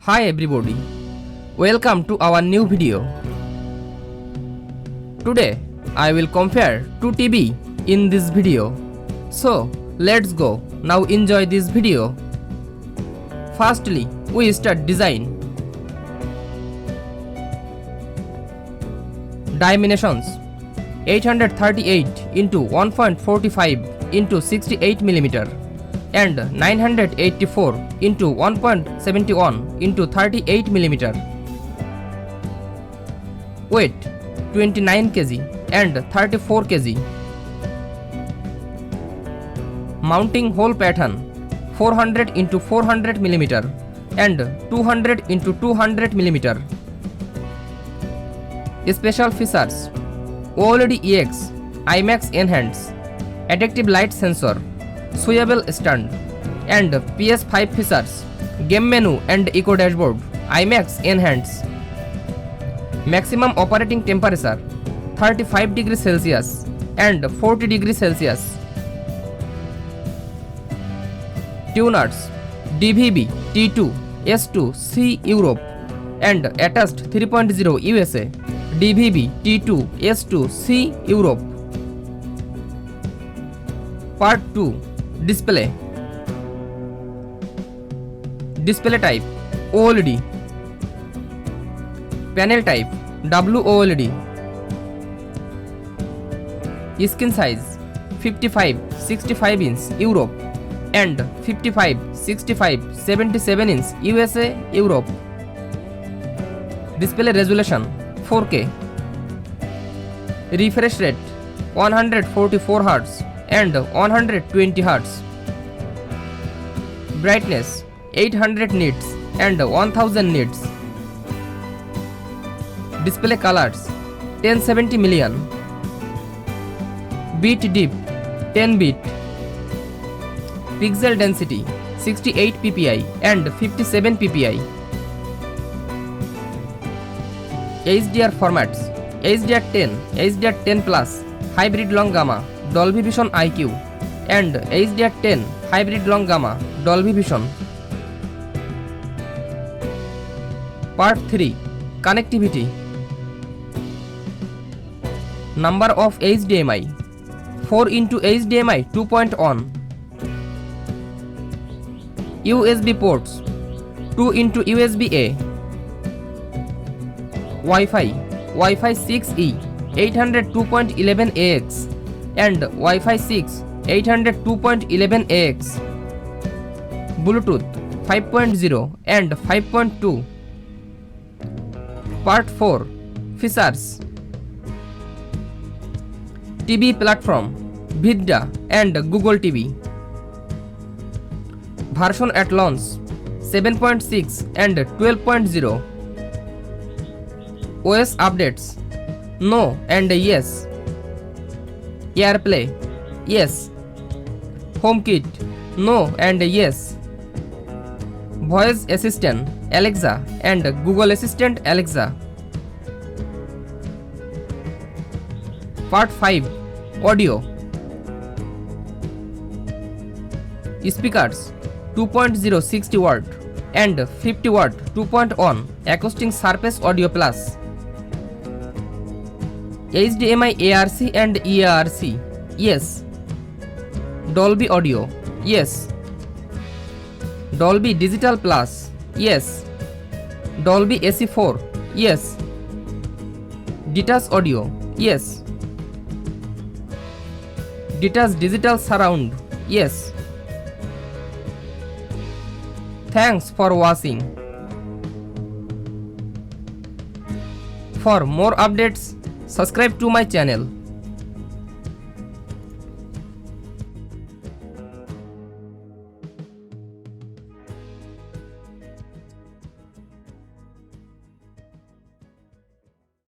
Hi everybody, welcome to our new video. Today I will compare two TV in this video. So let's go, now enjoy this video. Firstly, we start design. Dimensions 838 into 1.45 into 68 mm and 984 into 1.71 into 38 mm. Weight 29 kg and 34 kg. Mounting hole pattern 400 into 400 mm and 200 into 200 mm. Special features: OLED EX, IMAX Enhance, adaptive light sensor, swayable stand, and PS5 features, game menu and eco dashboard, IMAX Enhance. Maximum operating temperature 35 degrees Celsius and 40 degrees Celsius. Tuners DVB T2 S2 C Europe and attached 3.0 USA. DVB T2 S2 C Europe. Part 2. Display. Display type OLED. Panel type WOLED. Screen size 55-65 inch Europe and 55-65-77 inch USA Europe. Display resolution 4K. Refresh rate 144 Hz and 120 Hz. Brightness 800 nits and 1000 nits. Display colors 1070 million. Bit depth 10 bit. Pixel density 68 ppi and 57 ppi. HDR formats HDR10, HDR10 Plus, Hybrid Long Gamma, Dolby Vision IQ and HDR10 Hybrid Long Gamma, Dolby Vision. Part 3. Connectivity. Number of HDMI 4 into HDMI 2.1. USB ports 2 into USB-A. Wi-Fi 6E 802.11ax and Wi-Fi 6 802.11ax. Bluetooth 5.0 and 5.2. Part 4. Features. TV platform Vidya and Google TV. Version at launch 7.6 and 12.0. OS updates no and yes. AirPlay yes. HomeKit no and yes. Voice Assistant Alexa and Google Assistant Alexa. Part 5. Audio. Speakers 2.0 60 watt and 50 watt 2.1 acoustic surface audio plus. HDMI ARC and EARC yes. Dolby Audio yes. Dolby Digital Plus yes. Dolby AC4 yes. Detached Audio yes. Detached Digital Surround yes. Thanks for watching. For more updates, subscribe to my channel.